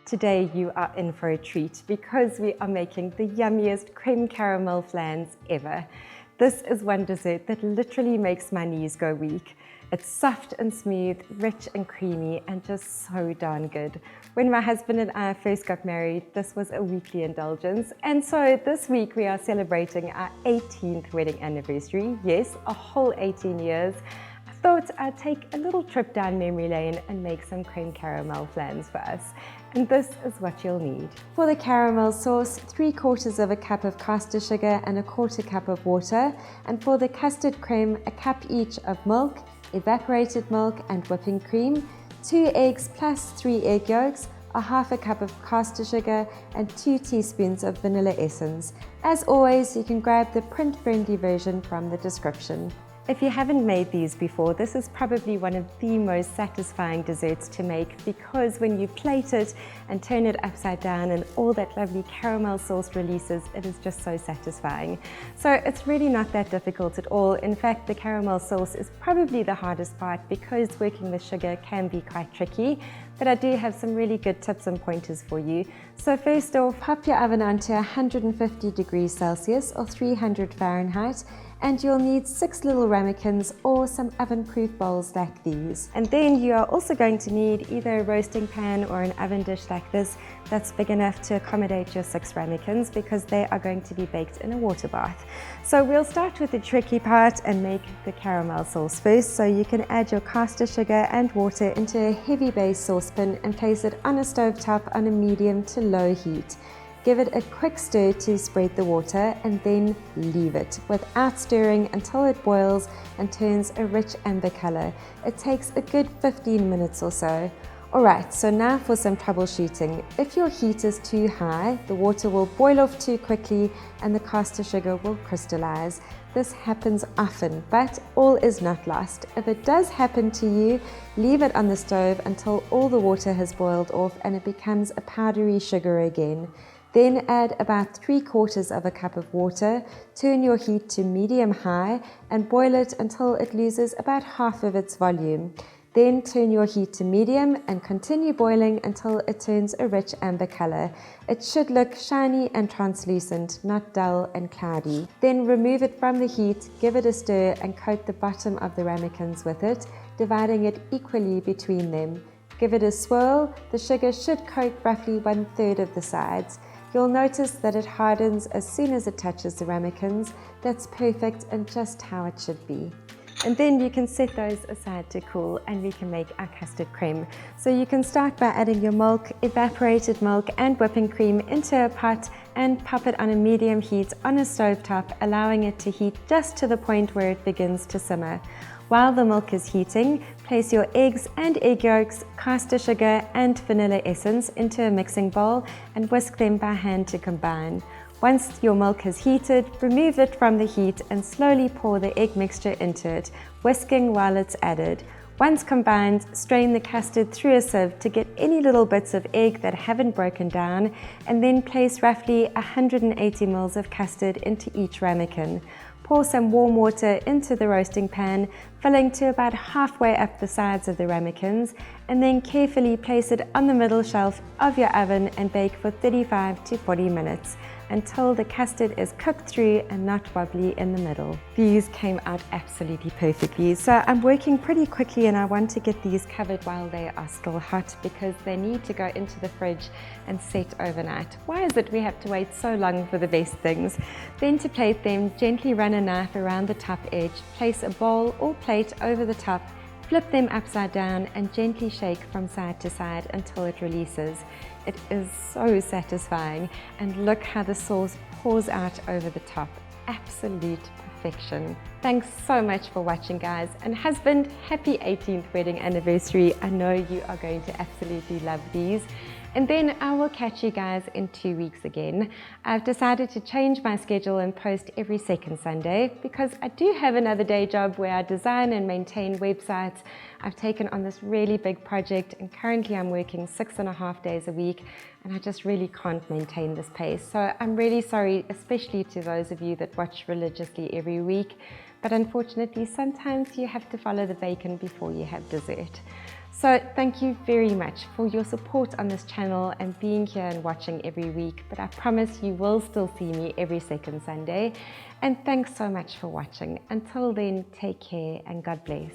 Today you are in for a treat because we are making the yummiest crème caramel flans ever. This is one dessert that literally makes my knees go weak. It's soft and smooth, rich and creamy, and just so darn good. When my husband and I first got married, this was a weekly indulgence. And so this week we are celebrating our 18th wedding anniversary. Yes, a whole 18 years. I thought I'd take a little trip down memory lane and make some crème caramel flans for us. And this is what you'll need. For the caramel sauce, 3/4 of a cup of caster sugar and 1/4 cup of water. And for the custard creme, a cup each of milk, evaporated milk and whipping cream, 2 eggs plus 3 egg yolks, 1/2 cup of caster sugar and 2 teaspoons of vanilla essence. As always, you can grab the print-friendly version from the description. If you haven't made these before, this is probably one of the most satisfying desserts to make because when you plate it and turn it upside down and all that lovely caramel sauce releases, it is just so satisfying. So it's really not that difficult at all. In fact, the caramel sauce is probably the hardest part because working with sugar can be quite tricky, but I do have some really good tips and pointers for you. So first off, pop your oven onto 150 degrees Celsius or 300 Fahrenheit, and you'll need 6 little ramekins or some oven-proof bowls like these. And then you are also going to need either a roasting pan or an oven dish like this that's big enough to accommodate your 6 ramekins because they are going to be baked in a water bath. So we'll start with the tricky part and make the caramel sauce first. So you can add your caster sugar and water into a heavy base saucepan and place it on a stove top on a medium to low heat. Give it a quick stir to spread the water and then leave it without stirring until it boils and turns a rich amber color. It takes a good 15 minutes or so. Alright, so now for some troubleshooting. If your heat is too high, the water will boil off too quickly and the caster sugar will crystallize. This happens often, but all is not lost. If it does happen to you, leave it on the stove until all the water has boiled off and it becomes a powdery sugar again. Then add about 3/4 of a cup of water, turn your heat to medium-high and boil it until it loses about half of its volume. Then turn your heat to medium and continue boiling until it turns a rich amber color. It should look shiny and translucent, not dull and cloudy. Then remove it from the heat, give it a stir and coat the bottom of the ramekins with it, dividing it equally between them. Give it a swirl. The sugar should coat roughly 1/3 of the sides. You'll notice that it hardens as soon as it touches the ramekins. That's perfect and just how it should be. And then you can set those aside to cool and we can make our custard creme. So you can start by adding your milk, evaporated milk and whipping cream into a pot and pop it on a medium heat on a stove top, allowing it to heat just to the point where it begins to simmer. While the milk is heating, place your eggs and egg yolks, caster sugar and vanilla essence into a mixing bowl and whisk them by hand to combine. Once your milk has heated, remove it from the heat and slowly pour the egg mixture into it, whisking while it's added. Once combined, strain the custard through a sieve to get any little bits of egg that haven't broken down, and then place roughly 180 ml of custard into each ramekin. Pour some warm water into the roasting pan, filling to about halfway up the sides of the ramekins, and then carefully place it on the middle shelf of your oven and bake for 35 to 40 minutes until the custard is cooked through and not wobbly in the middle. These came out absolutely perfectly. So I'm working pretty quickly and I want to get these covered while they are still hot because they need to go into the fridge and set overnight. Why is it we have to wait so long for the best things? Then to plate them, gently run a knife around the top edge, place a bowl or plate over the top, flip them upside down and gently shake from side to side until it releases. It is so satisfying, and look how the sauce pours out over the top. Absolute perfection. Thanks so much for watching, guys, and husband, happy 18th wedding anniversary. I know you are going to absolutely love these. And then I will catch you guys in 2 weeks again. I've decided to change my schedule and post every second Sunday because I do have another day job where I design and maintain websites. I've taken on this really big project and currently I'm working 6.5 days a week and I just really can't maintain this pace. So I'm really sorry, especially to those of you that watch religiously every week. But unfortunately, sometimes you have to follow the bacon before you have dessert. So thank you very much for your support on this channel and being here and watching every week, but I promise you will still see me every second Sunday. And thanks so much for watching. Until then, take care and God bless.